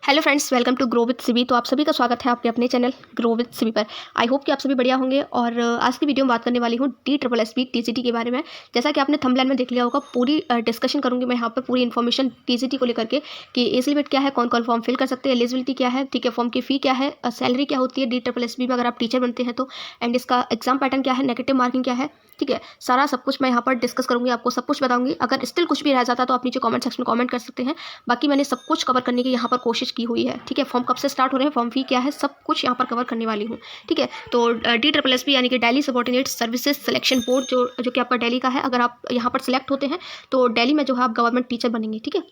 Hello friends, welcome to grow with Sibi. तो आप सभी का स्वागत है आपके अपने चैनल ग्रो विद सिबी पर। आई होप कि आप सभी बढ़िया होंगे। और आज की वीडियो में बात करने वाली हूँ DSSB TGT के बारे में। जैसा कि आपने थंबनेल में देख लिया होगा, पूरी डिस्कशन करूँगी मैं यहाँ पर, पूरी इन्फॉर्मेशन TGT को लेकर के कि एज लिमिट क्या है, कौन कौन फॉर्म फिल कर सकते हैं, एलिजिबिलिटी क्या है, ठीक है, फॉर्म की फ़ी क्या है, सैलरी क्या होती है DSSB में अगर आप टीचर बनते हैं तो, एंड इसका एग्जाम पैटर्न क्या है, नेगेटिव मार्किंग क्या है, ठीक है, सारा सब कुछ मैं यहाँ पर डिस्कस करूँगी, आपको सब कुछ बताऊँगी। अगर स्टिल कुछ भी रह जाता तो आप नीचे कमेंट सेक्शन में कमेंट कर सकते हैं। बाकी मैंने सब कुछ कवर करने की यहाँ पर कोशिश की हुई है, ठीक है। फॉर्म कब से स्टार्ट हो रहे हैं, फॉर्म फी क्या है, सब कुछ यहाँ पर कवर करने वाली हूँ, ठीक है। तो DSSB यानी कि Delhi subordinate services selection board, जो कि आपका दिल्ली का है। अगर आप यहाँ पर सिलेक्ट होते हैं तो दिल्ली में जो है आप गवर्नमेंट टीचर बनेंगे, ठीक है।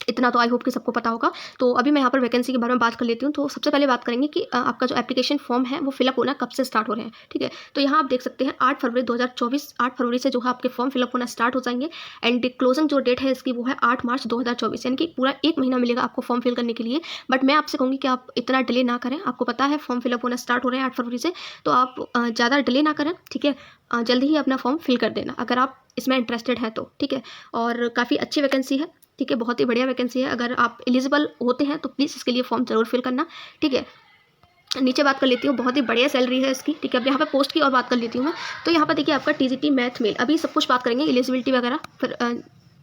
इतना तो आई होप कि सबको पता होगा। तो अभी मैं यहाँ पर वैकेंसी के बारे में बात कर लेती हूँ। तो सबसे पहले बात करेंगे कि आपका जो एप्लीकेशन फॉर्म है वो फिलअप होना कब से स्टार्ट हो रहे हैं, ठीक है। तो यहाँ आप देख सकते हैं 8 फरवरी 2024, 8 फरवरी से जो है आपके फॉर्म फिलअप होना स्टार्ट हो जाएंगे। एंड क्लोजिंग जो डेट है इसकी वो है 8 मार्च 2024, यानी कि पूरा 1 महीना मिलेगा आपको फॉर्म फिल करने के लिए। बट मैं आपसे कहूँगी कि आप इतना डिले ना करें। आपको पता है फॉर्म फिलअप होना स्टार्ट हो रहे हैं 8 फरवरी से, तो आप ज़्यादा डिले ना करें, ठीक है। जल्दी ही अपना फॉर्म फिल कर देना अगर आप इसमें इंटरेस्टेड हैं तो, ठीक है। और काफ़ी अच्छी वैकेंसी है, ठीक है, बहुत ही बढ़िया वैकेंसी है। अगर आप एलिजिबल होते हैं तो प्लीज़ इसके लिए फॉर्म जरूर फिल करना, ठीक है। नीचे बात कर लेती हूँ, बहुत ही बढ़िया सैलरी है इसकी, ठीक है। अब यहाँ पे पोस्ट की और बात कर लेती हूँ मैं। तो यहाँ पर देखिए आपका TGT मैथ मेल, अभी सब कुछ बात करेंगे, एलिजिबिलिटी वगैरह। फिर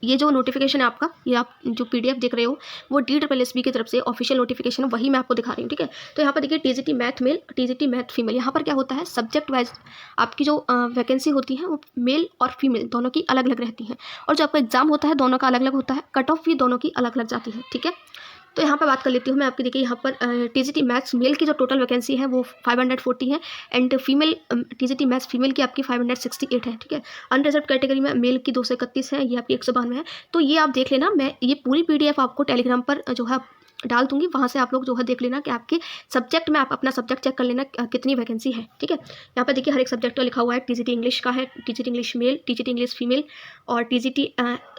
ये जो नोटिफिकेशन है आपका, ये आप जो PDF देख रहे हो वो DSSB की तरफ से ऑफिशियल नोटिफिकेशन है, वही मैं आपको दिखा रही हूँ, ठीक है। तो यहाँ पर देखिए TGT math male, TGT math female. यहाँ पर क्या होता है, सब्जेक्ट वाइज आपकी जो वैकेंसी होती है वो मेल और फीमेल दोनों की अलग अलग रहती हैं। और जो आपका एग्जाम होता है दोनों का अलग अलग होता है, कट ऑफ भी दोनों की अलग अलग जाती है, ठीक है। तो यहाँ पर बात कर लेती हूँ मैं आपकी। देखिए यहाँ पर TGT मैथ्स मेल की जो टोटल वैकेंसी है वो 540 है। And female TGT maths female की आपकी 568 है, ठीक है। अनरिजर्व कैटेगरी में मेल की 231 है, ये आपकी 192 है। तो ये आप देख लेना, मैं ये पूरी PDF आपको टेलीग्राम पर जो है डाल दूंगी, वहाँ से आप लोग जो है देख लेना कि आपके सब्जेक्ट में, आप अपना सब्जेक्ट चेक कर लेना कितनी वैकेंसी है, ठीक है। यहाँ पर देखिए हर एक सब्जेक्ट का लिखा हुआ है। TGT इंग्लिश का है, TGT English male, TGT English female, और TGT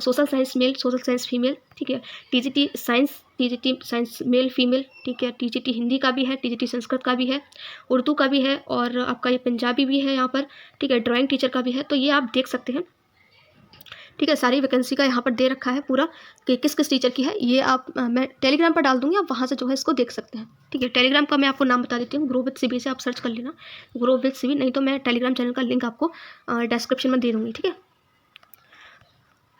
social science male, social science female, ठीक है। TGT साइंस मेल फीमेल, ठीक है। TGT हिंदी का भी है, TGT संस्कृत का भी है, उर्दू का भी है, और आपका ये पंजाबी भी है यहाँ पर, ठीक है। ड्राइंग टीचर का भी है। तो ये आप देख सकते हैं, ठीक है। सारी वैकेंसी का यहाँ पर दे रखा है पूरा कि किस किस टीचर की है। ये आप मैं टेलीग्राम पर डाल दूंगी, आप वहाँ से जो है इसको देख सकते हैं, ठीक है। टेलीग्राम का मैं आपको नाम बता देती हूँ, ग्रो विद सिबी से आप सर्च कर लेना, ग्रो विद सिबी। नहीं तो मैं टेलीग्राम चैनल का लिंक आपको डिस्क्रिप्शन में दे दूँगी, ठीक है।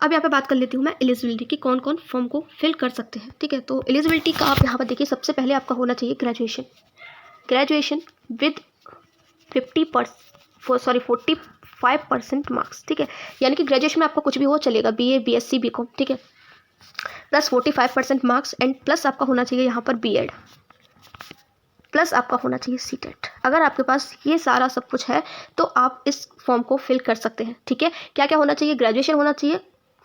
अब यहाँ पे बात कर लेती हूँ मैं एलिजिबिलिटी की, कौन कौन फॉर्म को फिल कर सकते हैं, ठीक है। तो एलिजिबिलिटी का आप यहाँ पर देखिए, सबसे पहले आपका होना चाहिए ग्रेजुएशन विद 45% मार्क्स, ठीक है। यानी कि ग्रेजुएशन में आपका कुछ भी हो चलेगा, BA BSc BCom, ठीक है, प्लस 45% मार्क्स। एंड प्लस आपका होना चाहिए यहाँ पर B.Ed, प्लस आपका होना चाहिए CTET। अगर आपके पास ये सारा सब कुछ है तो आप इस फॉर्म को फिल कर सकते हैं, ठीक है। क्या क्या होना चाहिए, ग्रेजुएशन होना चाहिए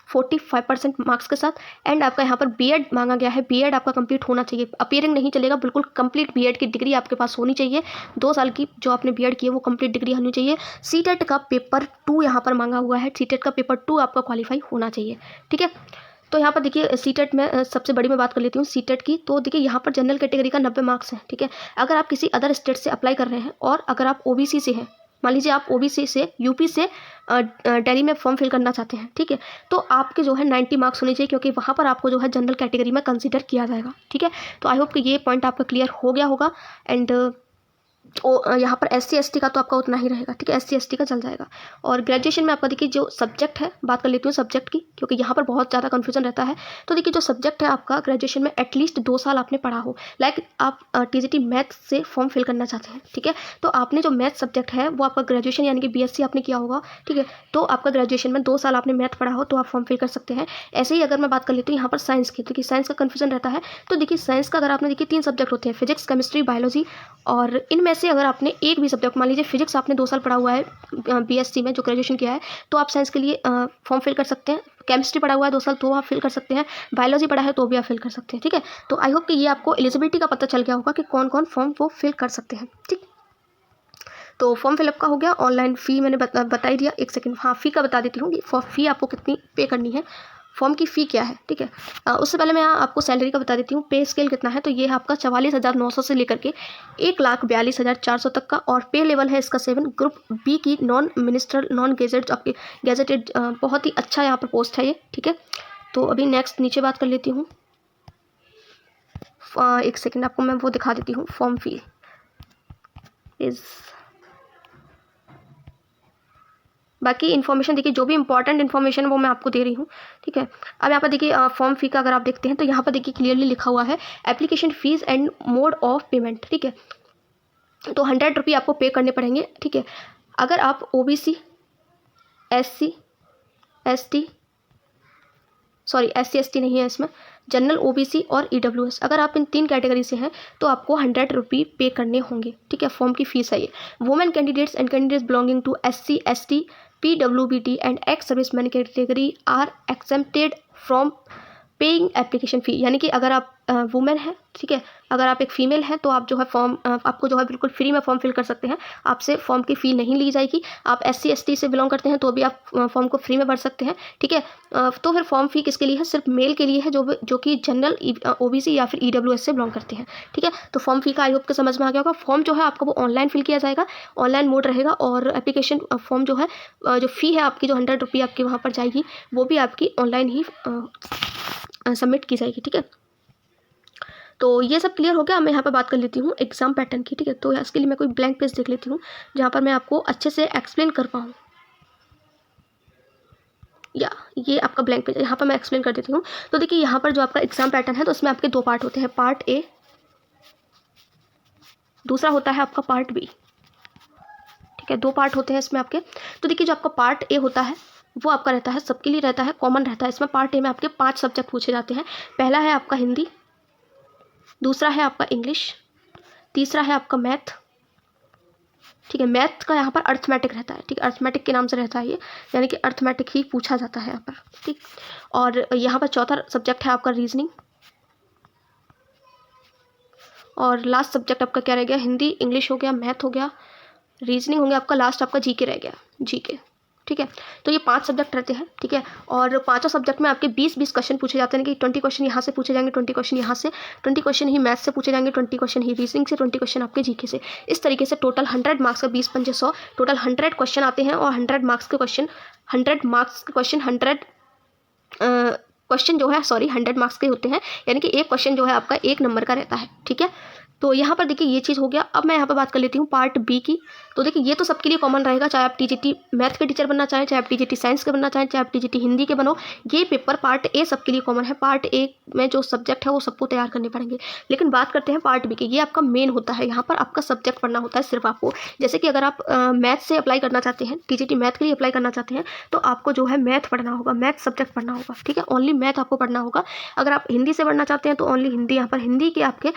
45% मार्क्स के साथ। एंड आपका यहाँ पर B.Ed मांगा गया है, B.Ed आपका कंप्लीट होना चाहिए, अपीयरिंग नहीं चलेगा, बिल्कुल कंप्लीट B.Ed की डिग्री आपके पास होनी चाहिए। 2 साल की जो आपने B.Ed की है वो कंप्लीट डिग्री होनी चाहिए। CTET का पेपर 2 यहाँ पर मांगा हुआ है, CTET का पेपर 2 आपका क्वालिफाई होना चाहिए, ठीक है। तो यहाँ पर देखिए CTET में सबसे बड़ी मैं बात कर लेती हूँ CTET की। तो देखिए यहाँ पर जनरल कैटेगरी का 90 मार्क्स है, ठीक है। अगर आप किसी अदर स्टेट से अप्लाई कर रहे हैं और अगर आप OBC से हैं, मान लीजिए आप OBC से UP से दिल्ली में फॉर्म फिल करना चाहते हैं, ठीक है, तो आपके जो है 90 मार्क्स होने चाहिए, क्योंकि वहाँ पर आपको जो है जनरल कैटेगरी में कंसीडर किया जाएगा, ठीक है। तो आई होप कि ये पॉइंट आपका क्लियर हो गया होगा। एंड यहाँ पर SC ST का तो आपका उतना ही रहेगा, ठीक है, SC ST का चल जाएगा। और ग्रेजुएशन में आपका देखिए जो सब्जेक्ट है, बात कर लेती हूँ सब्जेक्ट की, क्योंकि यहाँ पर बहुत ज़्यादा कन्फ्यूजन रहता है। तो देखिए जो सब्जेक्ट है आपका ग्रेजुएशन में एटलीस्ट 2 साल आपने पढ़ा हो। लाइक आप TGT मैथ से फॉर्म फिल करना चाहते हैं, ठीक है, तो आपने जो मैथ सब्जेक्ट है वो आपका ग्रेजुएशन यानी कि BSc आपने किया होगा, ठीक है। तो आपका ग्रेजुएशन में 2 साल आपने मैथ पढ़ा हो तो आप फॉर्म फिल कर सकते हैं। ऐसे ही अगर मैं बात कर लेती हूँ यहाँ पर साइंस की, देखिए साइंस का कन्फ्यूजन रहता है। तो देखिए साइंस का अगर आपने देखिए 3 सब्जेक्ट होते हैं, फिजिक्स, केमिस्ट्री, बायोलॉजी, और इनमें से अगर आपने एक भी सब्जेक्ट, मान लीजिए फिजिक्स आपने 2 साल पढ़ा हुआ है BSc में जो ग्रेजुएशन किया है, तो आप साइंस के लिए फॉर्म फिल कर सकते हैं। केमिस्ट्री पढ़ा हुआ है 2 साल तो आप फिल कर सकते हैं, बायोलॉजी पढ़ा है तो भी आप फिल कर सकते हैं, ठीक है। तो आई होप कि ये आपको एलिजिबिलिटी का पता चल गया होगा कि कौन कौन फॉर्म वो फिल कर सकते हैं, ठीक। तो फॉर्म फिलअप का हो गया। ऑनलाइन फ़ी मैंने बता ही दिया। एक सेकंड, हाँ फ़ी का बता देती हूँ कि फ़ी आपको कितनी पे करनी है, फॉर्म की फ़ी क्या है, ठीक है। उससे पहले मैं आपको सैलरी का बता देती हूँ। पे स्केल कितना है, तो ये है आपका 44,900 से लेकर के 1,42,400 तक का। और पे लेवल है इसका 7। ग्रुप B की नॉन मिनिस्ट्रल नॉन गेजेट आपकी गेजेटेड, बहुत ही अच्छा यहाँ पर पोस्ट है ये, ठीक है। तो अभी नेक्स्ट नीचे बात कर लेती हूँ। एक सेकेंड, आपको मैं वो दिखा देती हूँ। फॉर्म फी इज़, बाकी इन्फॉर्मेशन देखिए, जो भी इंपॉर्टेंट इन्फॉर्मेशन है वो मैं आपको दे रही हूँ, ठीक है। अब यहाँ पर देखिए फॉर्म फी का अगर आप देखते हैं तो यहाँ पर देखिए क्लियरली लिखा हुआ है application fees and mode of payment, ठीक है। तो 100 रुपये आपको पे करने पड़ेंगे, ठीक है। अगर आप OBC, SC, ST, sorry SC ST नहीं है इसमें, जनरल, OBC और EWS, अगर आप इन 3 कैटेगरी से हैं तो आपको 100 रुपये पे करने होंगे, ठीक है। फॉर्म की फीस है ये। Women candidates and candidates belonging to SC ST PWBT and ex serviceman category are exempted from paying application fee, यानी कि अगर आप वुमेन है, ठीक है, अगर आप एक फ़ीमेल हैं तो आप जो है फॉर्म आपको जो है बिल्कुल फ्री में फॉर्म फिल कर सकते हैं, आपसे फॉर्म की फ़ी नहीं ली जाएगी। आप SC ST से बिलोंग करते हैं तो भी आप फॉर्म को फ्री में भर सकते हैं, ठीक है। तो फिर फॉर्म फ़ी किसके लिए है? सिर्फ मेल के लिए है, जो कि जनरल, OBC या फिर EWS से बिलोंग करते हैं, ठीक है। तो फॉर्म फ़ी का आई होप के समझ में आ गया होगा। फॉर्म जो है आपका वो ऑनलाइन फिल किया जाएगा, ऑनलाइन मोड रहेगा, और एप्लीकेशन फॉर्म जो है जो फ़ी है आपकी, जो 100 रुपये आपकी वहाँ पर जाएगी, वो भी आपकी ऑनलाइन ही सबमिट की जाएगी, ठीक है। तो ये सब क्लियर हो गया। मैं यहाँ पर बात कर लेती हूँ एग्ज़ाम पैटर्न की, ठीक है। तो इसके लिए मैं कोई ब्लैंक पेज देख लेती हूँ जहाँ पर मैं आपको अच्छे से एक्सप्लेन कर पाऊँ। या ये आपका ब्लैंक पेज, यहाँ पर मैं एक्सप्लेन कर देती हूँ। तो देखिए यहाँ पर जो आपका एग्ज़ाम पैटर्न है तो इसमें आपके 2 पार्ट होते हैं, पार्ट A, दूसरा होता है आपका पार्ट B, ठीक है। 2 पार्ट होते हैं इसमें आपके। तो देखिए जो आपका पार्ट A होता है वो आपका रहता है, सबके लिए रहता है, कॉमन रहता है। इसमें पार्ट A में आपके 5 सब्जेक्ट पूछे जाते हैं। पहला है आपका हिंदी, दूसरा है आपका इंग्लिश, तीसरा है आपका मैथ, ठीक है। मैथ का यहाँ पर अर्थमेटिक रहता है, ठीक है, अर्थमेटिक के नाम से रहता है ये, यानी कि अर्थमेटिक ही पूछा जाता है यहाँ पर, ठीक। और यहाँ पर चौथा सब्जेक्ट है आपका रीजनिंग, और लास्ट सब्जेक्ट आपका क्या रह गया? हिंदी, इंग्लिश हो गया, मैथ हो गया, रीजनिंग हो गया, आपका लास्ट आपका GK रह गया, GK, ठीक है। तो ये 5 सब्जेक्ट रहते हैं, ठीक है। और पांचों सब्जेक्ट में आपके 20-20 क्वेश्चन पूछे जाते हैं, कि 20 क्वेश्चन यहाँ से पूछे जाएंगे, 20 क्वेश्चन यहाँ से, 20 क्वेश्चन ही मैथ से पूछे जाएंगे, 20 क्वेश्चन ही रीजनिंग से, 20 क्वेश्चन आपके GK से। इस तरीके से टोटल 100 मार्क्स का 20 पंजे 100, टोटल 100 क्वेश्चन आते हैं। और 100 मार्क्स के क्वेश्चन 100 क्वेश्चन जो है, सॉरी 100 मार्क्स के होते हैं, यानी कि एक क्वेश्चन जो है आपका 1 नंबर का रहता है, ठीक है। तो यहाँ पर देखिए ये चीज़ हो गया। अब मैं यहाँ पर बात कर लेती हूँ पार्ट B की। तो देखिए ये तो सबके लिए कॉमन रहेगा, चाहे आप TGT मैथ के टीचर बनना चाहें, चाहे आप TGT साइंस के बनना चाहें, चाहे आप TGT हिंदी के बनो, ये पेपर पार्ट A सबके लिए कॉमन है। पार्ट A में जो सब्जेक्ट है वो सबको तैयार करने पड़ेंगे। लेकिन बात करते हैं पार्ट B की, ये आपका मेन होता है। यहाँ पर आपका सब्जेक्ट पढ़ना होता है सिर्फ आपको। जैसे कि अगर आप मैथ से अप्लाई करना चाहते हैं, TGT मैथ के लिए अप्लाई करना चाहते हैं, तो आपको जो है मैथ पढ़ना होगा, मैथ सब्जेक्ट पढ़ना होगा, ठीक है। ओनली मैथ आपको पढ़ना होगा। अगर आप हिंदी से पढ़ना चाहते हैं तो ओनली हिंदी, यहाँ पर हिंदी के आपके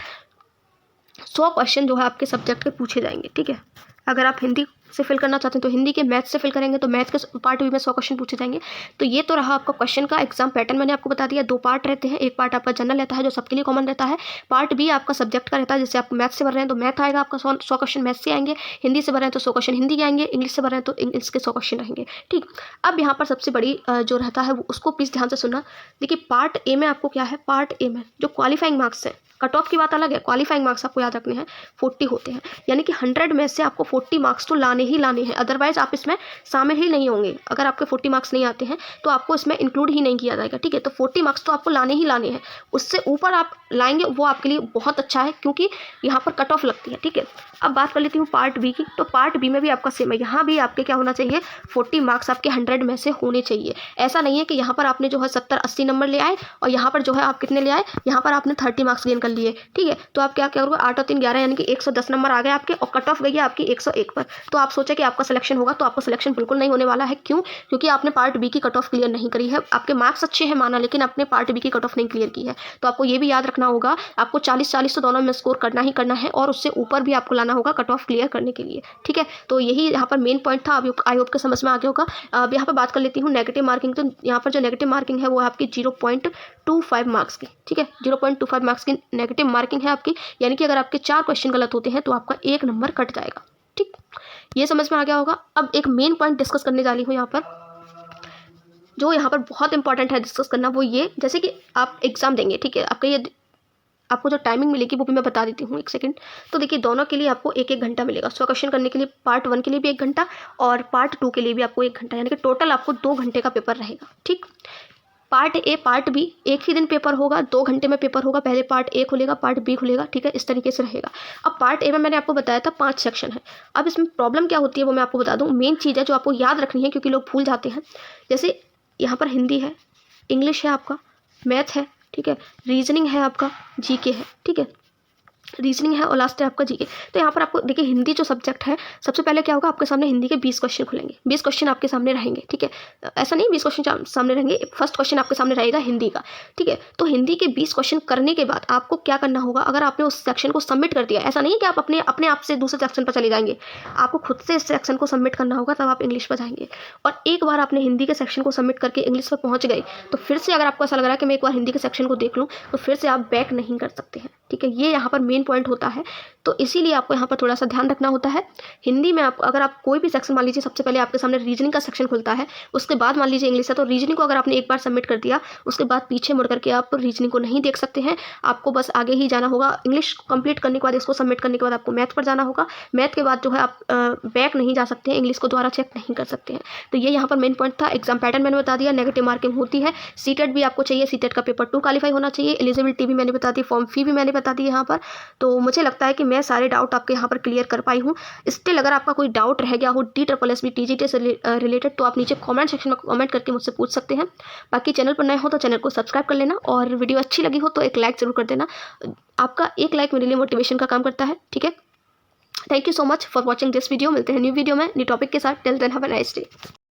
100 क्वेश्चन जो है आपके सब्जेक्ट के पूछे जाएंगे, ठीक है। अगर आप हिंदी से फिल करना चाहते हैं तो हिंदी के, मैथ से फिल करेंगे तो मैथ के पार्ट B में 100 क्वेश्चन पूछे जाएंगे। तो ये तो रहा आपका क्वेश्चन का एग्जाम पैटर्न, मैंने आपको बता दिया। 2 पार्ट रहते हैं, एक पार्ट आपका जनरल रहता है जो सबके लिए कॉमन रहता है, पार्ट B आपका सब्जेक्ट का रहता है। जैसे आप मैथ से भर रहे हैं तो मैथ आएगा आपका 100 क्वेश्चन मैथ से आएंगे, हिंदी से भर रहे हैं तो 100 क्वेश्चन हिंदी के आएंगे, इंग्लिश से भर रहे हैं तो इंग्लिश के 100 क्वेश्चन रहेंगे, ठीक। अब यहाँ पर सबसे बड़ी जो रहता है उसको प्लीज़ ध्यान से सुनना। देखिए पार्ट A में आपको क्या है, पार्ट A में जो क्वालिफाइंग मार्क्स है, कट ऑफ की बात अलग है, क्वालिफाइंग मार्क्स आपको याद रखने हैं 40 होते हैं, यानी कि 100 में से आपको 40 मार्क्स तो लाने ही लाने हैं, अदरवाइज आप इसमें शामिल ही नहीं होंगे। अगर आपके 40 मार्क्स नहीं आते हैं तो आपको इसमें इंक्लूड ही नहीं किया जाएगा, ठीक है। तो 40 मार्क्स तो आपको लाने ही लाने हैं, उससे ऊपर आप लाएंगे वो आपके लिए बहुत अच्छा है, क्योंकि यहाँ पर कट ऑफ लगती है, ठीक है। अब बात कर लेती हूँ पार्ट B की। तो पार्ट B में भी आपका सेम है, यहाँ भी आपके क्या होना चाहिए, 40 मार्क्स आपके 100 में से होने चाहिए। ऐसा नहीं है कि यहाँ पर आपने जो है 70-80 नंबर ले आए और यहाँ पर जो है आप कितने ले आए, यहाँ पर आपने 30 मार्क्स गेन कर लिए, ठीक है। तो आप क्या करोगे, 8 और 3 11, यानी कि 110 नंबर आ गए आपके, और कट ऑफ गई है आपकी 101 पर। तो आप सोचे कि आपका सिलेक्शन होगा, तो आपका सिलेक्शन बिल्कुल नहीं होने वाला है। क्यों? क्योंकि आपने पार्ट B की कट ऑफ क्लियर नहीं करी है। आपके मार्क्स अच्छे हैं माना, लेकिन आपने पार्ट B की कट ऑफ नहीं क्लियर की है। तो आपको ये भी याद रखना होगा, आपको 40-40 तो दोनों में स्कोर करना ही करना है, और उससे ऊपर भी आपको लाना होगा कट ऑफ क्लियर करने के लिए, ठीक है। तो यही यहाँ पर मेन पॉइंट था। अब आई होप के समझ में आ गया होगा। अब यहाँ पर बात कर लेती हूँ नेगेटिव मार्किंग। तो यहाँ पर जो नेगेटिव मार्किंग है वो आपकी 0.25 मार्क्स की, ठीक है। 0.25 मार्क्स की नेगेटिव मार्किंग है आपकी, यानी कि अगर आपके 4 क्वेश्चन गलत होते हैं तो आपका 1 नंबर कट जाएगा, ठीक। ये समझ में आ गया होगा। अब एक मेन पॉइंट डिस्कस करने जा रही हूँ यहाँ पर, जो यहाँ पर बहुत इंपॉर्टेंट है डिस्कस करना, वो ये, जैसे कि आप एग्ज़ाम देंगे, ठीक है। आपका ये आपको जो टाइमिंग मिलेगी वो भी मैं बता देती हूँ, 1 सेकंड। तो देखिए दोनों के लिए आपको 1-1 घंटा मिलेगा। 100 क्वेश्चन करने के लिए पार्ट 1 के लिए भी 1 घंटा और पार्ट 2 के लिए भी आपको 1 घंटा, यानी कि टोटल आपको 2 घंटे का पेपर रहेगा, ठीक। पार्ट ए पार्ट बी एक ही दिन पेपर होगा, 2 घंटे में पेपर होगा। पहले पार्ट ए खुलेगा, पार्ट बी खुलेगा, ठीक है, इस तरीके से रहेगा। अब पार्ट ए में मैंने आपको बताया था 5 सेक्शन है। अब इसमें प्रॉब्लम क्या होती है वो मैं आपको बता दूं। मेन चीज़ है जो आपको याद रखनी है, क्योंकि लोग भूल जाते हैं। जैसे यहाँ पर हिंदी है, इंग्लिश है, आपका मैथ है, ठीक है, रीजनिंग है, आपका जीके है, ठीक है, रीजनिंग है और लास्ट है आपका जीके। तो यहाँ पर आपको देखिए हिंदी जो सब्जेक्ट है, सबसे पहले क्या होगा, आपके सामने हिंदी के 20 क्वेश्चन खुलेंगे, 20 क्वेश्चन आपके सामने रहेंगे, ठीक है। ऐसा नहीं 20 क्वेश्चन सामने रहेंगे, फर्स्ट क्वेश्चन आपके सामने रहेगा हिंदी का, ठीक है। तो हिंदी के 20 क्वेश्चन करने के बाद आपको क्या करना होगा, अगर आपने उस सेक्शन को सबमिट कर दिया, ऐसा नहीं है कि आप अपने आप से दूसरे सेक्शन पर चले जाएंगे, आपको खुद से इस सेक्शन को सबमिट करना होगा, तब आप इंग्लिश पर जाएंगे। और एक बार आपने हिंदी के सेक्शन को सबमिट करके इंग्लिश पर पहुंच गए, तो फिर से अगर आपको ऐसा लग रहा है कि मैं एक बार हिंदी के सेक्शन को देख लूँ, तो फिर से आप बैक नहीं कर सकते हैं, ठीक है। ये यहाँ पर मेन पॉइंट होता है। तो इसीलिए आपको यहाँ पर थोड़ा सा ध्यान रखना होता है। हिंदी में आप अगर आप कोई भी सेक्शन, मान लीजिए सबसे पहले आपके सामने रीजनिंग का सेक्शन खुलता है, उसके बाद मान लीजिए इंग्लिश है, तो रीजनिंग को अगर आपने एक बार सबमिट कर दिया, उसके बाद पीछे मुड़ करके आप रीजनिंग को नहीं देख सकते हैं, आपको बस आगे ही जाना होगा। इंग्लिश कंप्लीट करने के बाद, इसको सबमिट करने के बाद आपको मैथ पर जाना होगा। मैथ के बाद जो है आप बैक नहीं जा सकते हैं, इंग्लिश को दोबारा चेक नहीं कर सकते हैं। तो ये यहाँ पर मेन पॉइंट था। एग्जाम पैटर्न मैंने बता दिया, नेगेटिव मार्किंग होती है। सीटेट भी आपको चाहिए, सीटेट का पेपर 2 क्वालिफाई होना चाहिए। एलिजिबिलिटी भी मैंने बता दी, फॉर्म फी भी मैंने बता दी यहाँ पर। तो मुझे लगता है कि मैं सारे डाउट आपके यहाँ पर क्लियर कर पाई हूँ। स्टिल अगर आपका कोई डाउट रह गया हो DSSB TGT से रिलेटेड, तो आप नीचे कमेंट सेक्शन में कमेंट करके मुझसे पूछ सकते हैं। बाकी चैनल पर नए हो तो चैनल को सब्सक्राइब कर लेना, और वीडियो अच्छी लगी हो तो एक लाइक ज़रूर कर देना। आपका एक लाइक मेरे लिए मोटिवेशन का काम करता है, ठीक है। Thank you so much for watching this video. मिलते हैं न्यू वीडियो में न्यू टॉपिक के साथ। Till then have a nice day.